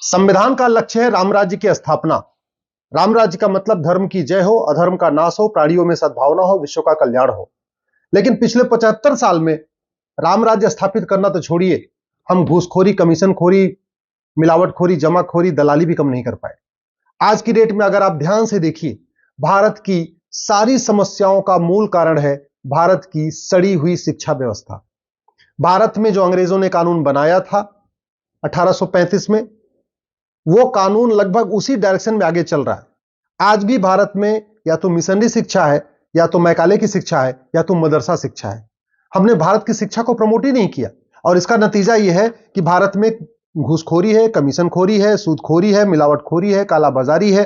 संविधान का लक्ष्य है राम राज्य की स्थापना। राम राज्य का मतलब धर्म की जय हो, अधर्म का नाश हो, प्राणियों में सद्भावना हो, विश्व का कल्याण हो। लेकिन पिछले 75 साल में राम राज्य स्थापित करना तो छोड़िए, हम घूसखोरी, कमीशनखोरी, मिलावटखोरी, जमाखोरी, दलाली भी कम नहीं कर पाए। आज की डेट में अगर आप ध्यान से देखिए, भारत की सारी समस्याओं का मूल कारण है भारत की सड़ी हुई शिक्षा व्यवस्था। भारत में जो अंग्रेजों ने कानून बनाया था 1835 में, वो कानून लगभग उसी डायरेक्शन में आगे चल रहा है। आज भी भारत में या तो मिशनरी शिक्षा है, या तो मैकाले की शिक्षा है, या तो मदरसा शिक्षा है। हमने भारत की शिक्षा को प्रमोट ही नहीं किया, और इसका नतीजा यह है कि भारत में घूसखोरी है, कमीशनखोरी है, सूदखोरी है, मिलावटखोरी है, कालाबाजारी है,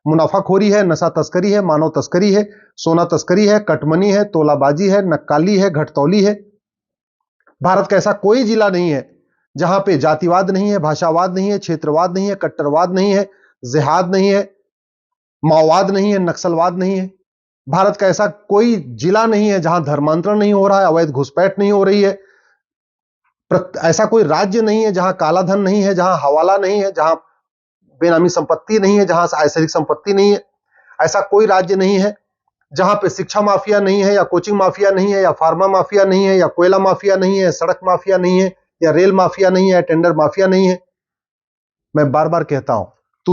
मुनाफाखोरी है, नशा तस्करी है, मानव तस्करी है, सोना तस्करी है, कटमनी है, तोलाबाजी है, नक्काली है, घटतौली है। भारत का ऐसा कोई जिला नहीं है जहां पे जातिवाद नहीं है, भाषावाद नहीं है, क्षेत्रवाद नहीं है, कट्टरवाद नहीं है, जिहाद नहीं है, माओवाद नहीं है, नक्सलवाद नहीं है। भारत का ऐसा कोई जिला नहीं है जहां धर्मांतरण नहीं हो रहा है, अवैध घुसपैठ नहीं हो रही है। ऐसा कोई राज्य नहीं है जहां काला धन नहीं है, जहां हवाला नहीं है, जहां बेनामी संपत्ति नहीं है, जहां ऐश्वरिक संपत्ति नहीं है। ऐसा कोई राज्य नहीं है जहां पे शिक्षा माफिया नहीं है, या कोचिंग माफिया नहीं है, या फार्मा माफिया नहीं है, या कोयला माफिया नहीं है, सड़क माफिया नहीं है, या रेल माफिया नहीं है, या टेंडर माफिया नहीं है। मैं बार बार कहता हूं,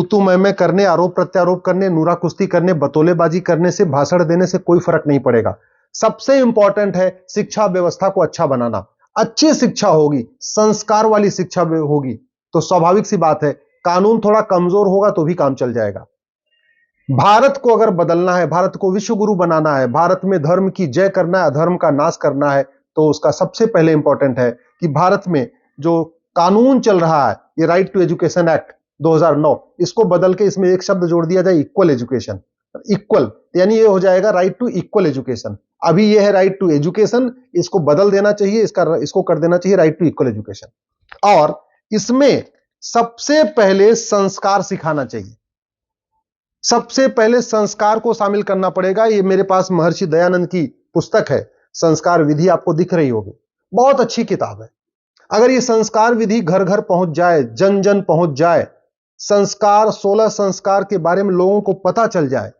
तू मैं करने, आरोप प्रत्यारोप करने, नूरा कुश्ती करने, बतौलेबाजी करने से, भाषण देने से कोई फर्क नहीं पड़ेगा। सबसे इंपॉर्टेंट है शिक्षा व्यवस्था को अच्छा बनाना। अच्छी शिक्षा होगी, संस्कार वाली शिक्षा होगी, तो स्वाभाविक सी बात है कानून थोड़ा कमजोर होगा तो भी काम चल जाएगा। भारत को अगर बदलना है, भारत को विश्व गुरु बनाना है, भारत में धर्म की जय करना है, अधर्म का नाश करना है, तो उसका सबसे पहले इंपॉर्टेंट है कि भारत में जो कानून चल रहा है, ये राइट टू एजुकेशन एक्ट 2009, इसको बदल के इसमें एक शब्द जोड़ दिया जाए, इक्वल एजुकेशन। इक्वल यानी ये हो जाएगा राइट टू इक्वल एजुकेशन। अभी ये है राइट टू एजुकेशन, इसको बदल देना चाहिए, इसको कर देना चाहिए राइट टू इक्वल एजुकेशन। और इसमें सबसे पहले संस्कार सिखाना चाहिए। सबसे पहले संस्कार को शामिल करना पड़ेगा। ये मेरे पास महर्षि दयानंद की पुस्तक है, संस्कार विधि, आपको दिख रही होगी, बहुत अच्छी किताब है। अगर ये संस्कार विधि घर घर पहुंच जाए, जन जन पहुंच जाए, संस्कार 16 संस्कार के बारे में लोगों को पता चल जाए,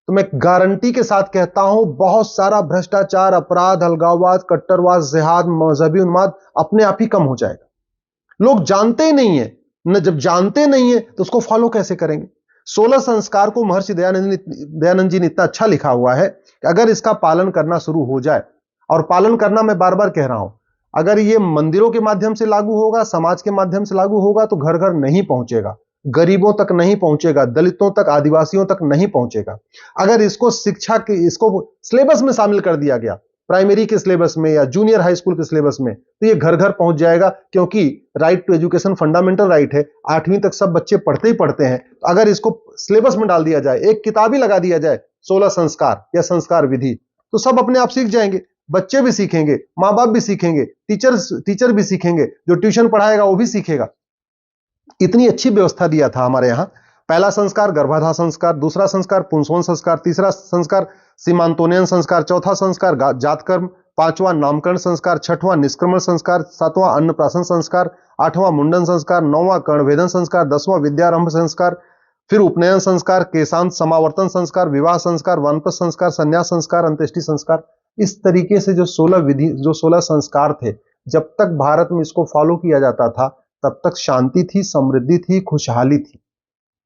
तो मैं गारंटी के साथ कहता हूं बहुत सारा भ्रष्टाचार, अपराध, अलगाववाद, कट्टरवाद, जिहाद, मजहबी उन्माद अपने आप ही कम हो जाएगा। लोग जानते ही नहीं है न, जब जानते नहीं है तो उसको फॉलो कैसे करेंगे। 16 संस्कार को महर्षि दयानंद जी ने इतना अच्छा लिखा हुआ है कि अगर इसका पालन करना शुरू हो जाए, और पालन करना मैं बार बार कह रहा हूं, अगर ये मंदिरों के माध्यम से लागू होगा, समाज के माध्यम से लागू होगा, तो घर घर नहीं पहुंचेगा, गरीबों तक नहीं पहुंचेगा, दलितों तक, आदिवासियों तक नहीं पहुंचेगा। अगर इसको शिक्षा के, इसको सिलेबस में शामिल कर दिया गया, प्राइमरी के सिलेबस में या जूनियर हाई स्कूल के सिलेबस में, तो ये घर घर पहुंच जाएगा, क्योंकि right to education fundamental right है। 8वीं तक सब बच्चे पढ़ते ही पढ़ते हैं। तो अगर इसको सिलेबस में डाल दिया जाए, एक किताब ही लगा दिया जाए 16 संस्कार या संस्कार विधि, तो सब अपने आप सीख जाएंगे। बच्चे भी सीखेंगे, मां बाप भी सीखेंगे, टीचर भी सीखेंगे, जो ट्यूशन पढ़ाएगा वो भी सीखेगा। इतनी अच्छी व्यवस्था दिया था हमारे यहां। पहला संस्कार गर्भाधान संस्कार, दूसरा संस्कार पुंसवन संस्कार, तीसरा संस्कार सीमांतोनयन संस्कार, चौथा संस्कार जातकर्म, पांचवा नामकरण संस्कार, छठवां निष्क्रमण संस्कार, सातवां अन्नप्राशन संस्कार, आठवां मुंडन संस्कार, नौवां कर्णभेदन संस्कार, 10वां विद्यारंभ संस्कार, फिर उपनयन संस्कार, केशांत समावर्तन संस्कार, विवाह संस्कार, वानप्रस्थ संस्कार, संन्यास संस्कार, अंत्येष्टि संस्कार। इस तरीके से जो 16 संस्कार थे, जब तक भारत में इसको फॉलो किया जाता था तब तक शांति थी, समृद्धि थी, खुशहाली थी।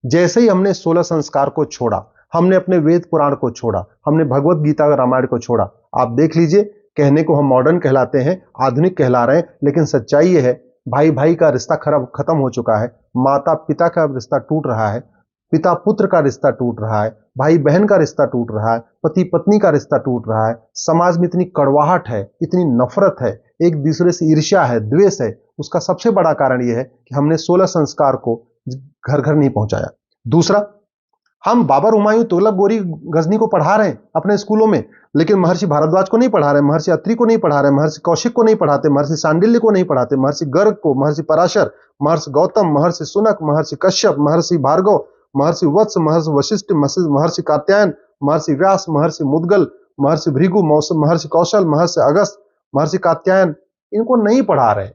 जैसे ही हमने 16 संस्कार को छोड़ा, हमने अपने वेद पुराण को छोड़ा, हमने भगवत गीता और रामायण को छोड़ा, आप देख लीजिए, कहने को हम मॉडर्न कहलाते हैं, आधुनिक कहला रहे हैं, लेकिन सच्चाई यह है भाई भाई का रिश्ता खत्म हो चुका है, माता पिता का रिश्ता टूट रहा है, पिता पुत्र का रिश्ता टूट रहा है, भाई बहन का रिश्ता टूट रहा है, पति पत्नी का रिश्ता टूट रहा है। समाज में इतनी कड़वाहट है, इतनी नफरत है, एक दूसरे से ईर्ष्या है, द्वेष है। उसका सबसे बड़ा कारण यह है कि हमने 16 संस्कार को घर घर नहीं पहुंचाया। दूसरा, हम बाबर, हुमायूं, तुगलक, गोरी, गजनी को पढ़ा रहे हैं अपने स्कूलों में, लेकिन महर्षि भारद्वाज को नहीं पढ़ा रहे, महर्षि अत्रि को नहीं पढ़ा रहे, महर्षि कौशिक को नहीं पढ़ाते, महर्षि सांडिल्य को नहीं पढ़ाते, महर्षि गर्ग को, महर्षि पराशर, महर्षि गौतम, महर्षि सुनक, महर्षि कश्यप, महर्षि भार्गव, महर्षि वत्स, महर्षि वशिष्ठ, महर्षि कात्यायन, महर्षि व्यास, महर्षि मुद्गल, महर्षि भृगु, महर्षि कौशल, महर्षि अगस्त, महर्षि कात्यायन, इनको नहीं पढ़ा रहे।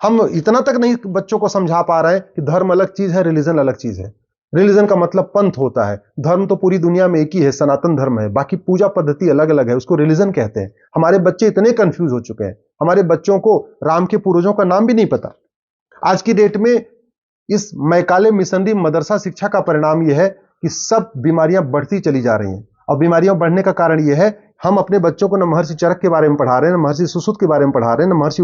हम इतना तक नहीं बच्चों को समझा पा रहे हैं कि धर्म अलग चीज है, रिलीजन अलग चीज है। रिलीजन का मतलब पंथ होता है, धर्म तो पूरी दुनिया में एक ही है, सनातन धर्म है, बाकी पूजा पद्धति अलग अलग है, उसको रिलीजन कहते हैं। हमारे बच्चे इतने कंफ्यूज हो चुके हैं, हमारे बच्चों को राम के पूर्वजों का नाम भी नहीं पता। आज की डेट में इस मैकाले मिशनरी मदरसा शिक्षा का परिणाम यह है कि सब बीमारियां बढ़ती चली जा रही हैं। और बीमारियां बढ़ने का कारण यह है, हम अपने बच्चों को न महर्षि चरक के बारे में पढ़ा रहे हैं, न महर्षि सुश्रुत के बारे में पढ़ा रहे हैं, न महर्षि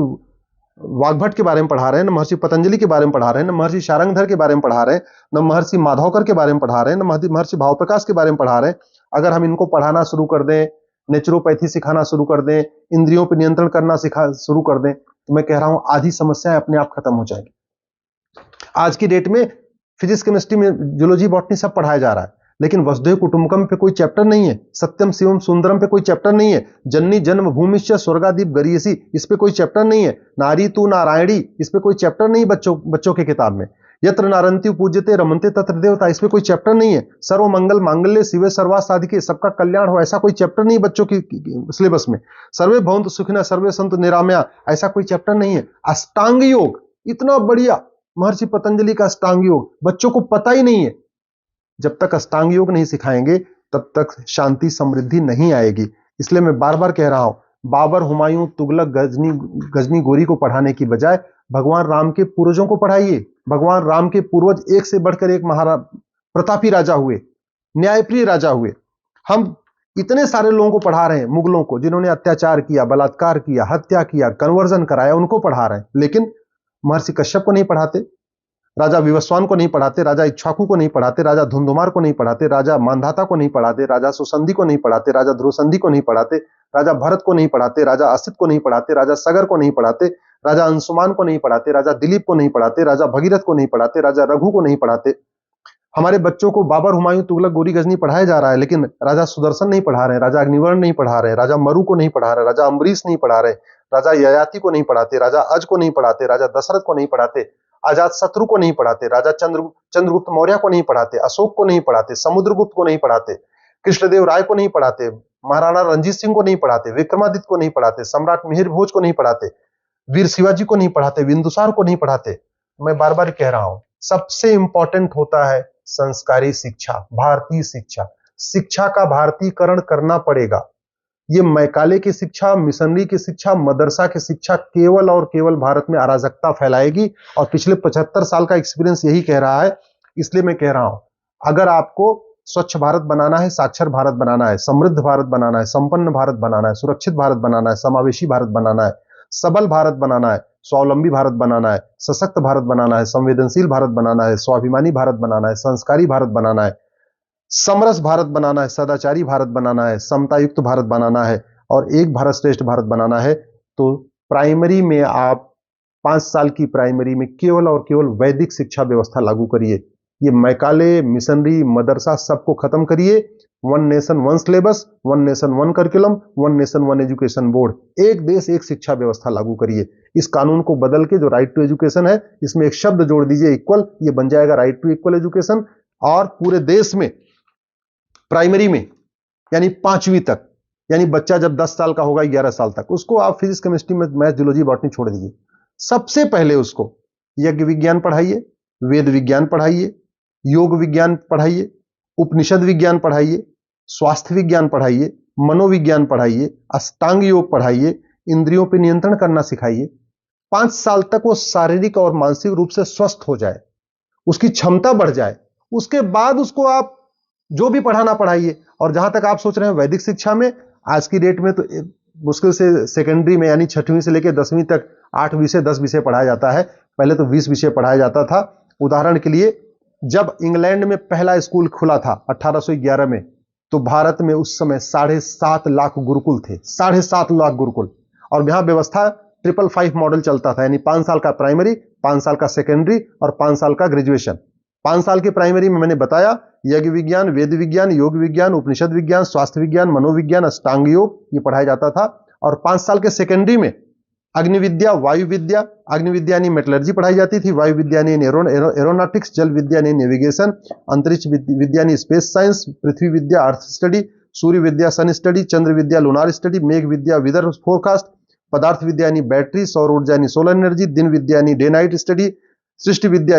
वाग्भट के बारे में पढ़ा रहे हैं, न महर्षि पतंजलि के बारे में पढ़ा रहे हैं, न महर्षि शारंगधर के बारे में पढ़ा रहे हैं, न महर्षि माधवकर के बारे में पढ़ा रहे हैं, न महर्षि भावप्रकाश के बारे में पढ़ा रहे हैं। अगर हम इनको पढ़ाना शुरू कर दें, नेचुरोपैथी सिखाना शुरू कर दें, इंद्रियों पर नियंत्रण करना शुरू कर दें, तो मैं कह रहा हूं आधी समस्याएं अपने आप खत्म हो जाएगी। आज की डेट में फिजिक्स, केमिस्ट्री में, जूलॉजी, बॉटनी सब पढ़ाया जा रहा है, लेकिन वसुधैव कुटुंबकम पे कोई चैप्टर नहीं है, सत्यम शिवम सुंदरम पे कोई चैप्टर नहीं है, जननी जन्म भूमिश्च स्वर्गादीप गरीयसी इस पे कोई चैप्टर नहीं है, नारी तू नारायणी इस पे कोई चैप्टर नहीं बच्चों के किताब में, यत्र नारंती पूज्यते रमनते तत्र देवता इस पे कोई चैप्टर नहीं है, सर्व मंगल मांगल्य शिवे सर्वार्थ साधिके सबका कल्याण हो ऐसा कोई चैप्टर नहीं बच्चों की सिलेबस में, सर्वे भवन्तु सुखिनः सर्वे सन्तु निरामया ऐसा कोई चैप्टर नहीं है। अष्टांग योग इतना बढ़िया महर्षि पतंजलि का अष्टांग योग बच्चों को पता ही नहीं है। जब तक अष्टांग योग नहीं सिखाएंगे तब तक शांति समृद्धि नहीं आएगी। इसलिए मैं बार बार कह रहा हूं, बाबर, हुमायूं, तुगलक, गजनी गोरी को पढ़ाने की बजाय भगवान राम के पूर्वजों को पढ़ाइए। भगवान राम के पूर्वज एक से बढ़कर एक प्रतापी राजा हुए, न्यायप्रिय राजा हुए। हम इतने सारे लोगों को पढ़ा रहे हैं, मुगलों को जिन्होंने अत्याचार किया, बलात्कार किया, हत्या किया, कन्वर्जन कराया, उनको पढ़ा रहे हैं, लेकिन महर्षि कश्यप को नहीं पढ़ाते, राजा विवस्वान को नहीं पढ़ाते, राजा इक्ष्वाकु को नहीं पढ़ाते, राजा धुंधुमार को नहीं पढ़ाते, राजा मांधाता को नहीं पढ़ाते, राजा सुसंधि को नहीं पढ़ाते, राजा ध्रुवसंधि को नहीं पढ़ाते, राजा भरत को नहीं पढ़ाते, राजा असित को नहीं पढ़ाते, राजा सगर को नहीं पढ़ाते, राजा अंशुमान को नहीं पढ़ाते, राजा दिलीप को नहीं पढ़ाते, राजा भगीरथ को नहीं पढ़ाते, राजा रघु को नहीं पढ़ाते। हमारे बच्चों को बाबर, हुमायूं, तुगलक, गोरी, गजनी पढ़ाया जा रहा है, लेकिन राजा सुदर्शन नहीं पढ़ा रहे, राजा अग्निवर्ण नहीं पढ़ा रहे, राजा मरु को नहीं पढ़ा रहे, राजा अम्बरीश नहीं पढ़ा रहे, राजा ययाति को नहीं पढ़ाते, राजा अज को नहीं पढ़ाते, राजा दशरथ को नहीं पढ़ाते, अजात शत्रु को नहीं पढ़ाते, राजा चंद्रगुप्त मौर्य को नहीं पढ़ाते, अशोक को नहीं पढ़ाते, समुद्रगुप्त को नहीं पढ़ाते, कृष्णदेव राय को नहीं पढ़ाते, महाराणा रंजीत सिंह को नहीं पढ़ाते, विक्रमादित्य को नहीं पढ़ाते, सम्राट मिहिर भोज को नहीं पढ़ाते, वीर शिवाजी को नहीं पढ़ाते, बिंदुसार को नहीं पढ़ाते। मैं बार बार कह रहा हूं, सबसे इंपॉर्टेंट होता है संस्कारी शिक्षा, भारतीय शिक्षा। शिक्षा का भारतीयकरण करना पड़ेगा। ये मैकाले की शिक्षा, मिशनरी की शिक्षा, मदरसा की शिक्षा केवल और केवल भारत में अराजकता फैलाएगी, और पिछले 75 साल का एक्सपीरियंस यही कह रहा है। इसलिए मैं कह रहा हूं, अगर आपको स्वच्छ भारत बनाना है, साक्षर भारत बनाना है, समृद्ध भारत बनाना है, संपन्न भारत बनाना है, सुरक्षित भारत बनाना है, समावेशी भारत बनाना है, सबल भारत बनाना है, स्वावलंबी भारत बनाना है, सशक्त भारत बनाना है, संवेदनशील भारत बनाना है, स्वाभिमानी भारत बनाना है, संस्कारी भारत बनाना है, समरस भारत बनाना है, सदाचारी भारत बनाना है, समता युक्त भारत बनाना है, और एक भारत श्रेष्ठ भारत बनाना है, तो प्राइमरी में आप 5 साल की प्राइमरी में केवल और केवल वैदिक शिक्षा व्यवस्था लागू करिए। ये मैकाले, मिशनरी, मदरसा सबको खत्म करिए। One nation one syllabus, one nation one curriculum, one nation one education board, एक देश एक शिक्षा व्यवस्था लागू करिए। इस कानून को बदल के जो राइट टू एजुकेशन है, इसमें एक शब्द जोड़ दीजिए, इक्वल, ये बन जाएगा राइट टू इक्वल एजुकेशन। और पूरे देश में प्राइमरी में यानी 5वीं तक, यानी बच्चा जब 10 साल का होगा 11 साल तक, उसको आप फिजिक्स, केमिस्ट्री में, मैथ, जूलॉजी, बॉटनी छोड़ दीजिए। सबसे पहले उसको यज्ञ विज्ञान पढ़ाइए, वेद विज्ञान पढ़ाइए, योग विज्ञान पढ़ाइए, उपनिषद विज्ञान पढ़ाइए, स्वास्थ्य विज्ञान पढ़ाइए, मनोविज्ञान पढ़ाइए, अष्टांग योग पढ़ाइए, इंद्रियों पर नियंत्रण करना सिखाइए। 5 साल तक वो शारीरिक और मानसिक रूप से स्वस्थ हो जाए, उसकी क्षमता बढ़ जाए, उसके बाद उसको आप जो भी पढ़ाना पढ़ाइए। और जहां तक आप सोच रहे हैं वैदिक शिक्षा में, आज की डेट में तो मुश्किल से सेकेंडरी में यानी 6वीं से लेकर 10वीं तक 8 विषय 10 विषय पढ़ाया जाता है। पहले तो 20 विषय पढ़ाया जाता था। उदाहरण के लिए, जब इंग्लैंड में पहला स्कूल खुला था 1811 में, तो भारत में उस समय 7.5 लाख गुरुकुल थे, 7.5 लाख गुरुकुल। और यहां व्यवस्था 555 मॉडल चलता था, यानी 5 साल का प्राइमरी, 5 साल का सेकेंडरी और 5 साल का ग्रेजुएशन। 5 साल की प्राइमरी में मैंने बताया यज्ञ विज्ञान, वेद विज्ञान, योग विज्ञान, उपनिषद विज्ञान, स्वास्थ्य विज्ञान, मनोविज्ञान, अष्टांग योग, ये पढ़ाया जाता था। और 5 साल के सेकेंडरी में अग्नि विद्या, वायु विद्या, अग्नि विद्या यानी मेटलर्जी पढ़ाई जाती थी, वायु विद्या यानी एरोनॉटिक्स, जल विद्या यानी नेविगेशन, अंतरिक्ष विद्या यानी स्पेस साइंस, पृथ्वी विद्या अर्थ स्टडी, सूर्य विद्या सन स्टडी, चंद्र विद्या लूनार स्टडी, मेघ विद्या वेदर फोरकास्ट, पदार्थ विद्या यानी बैटरी, सौर ऊर्जा यानी सोलर एनर्जी, दिन विद्या यानी डे नाइट स्टडी, सृष्टि विद्या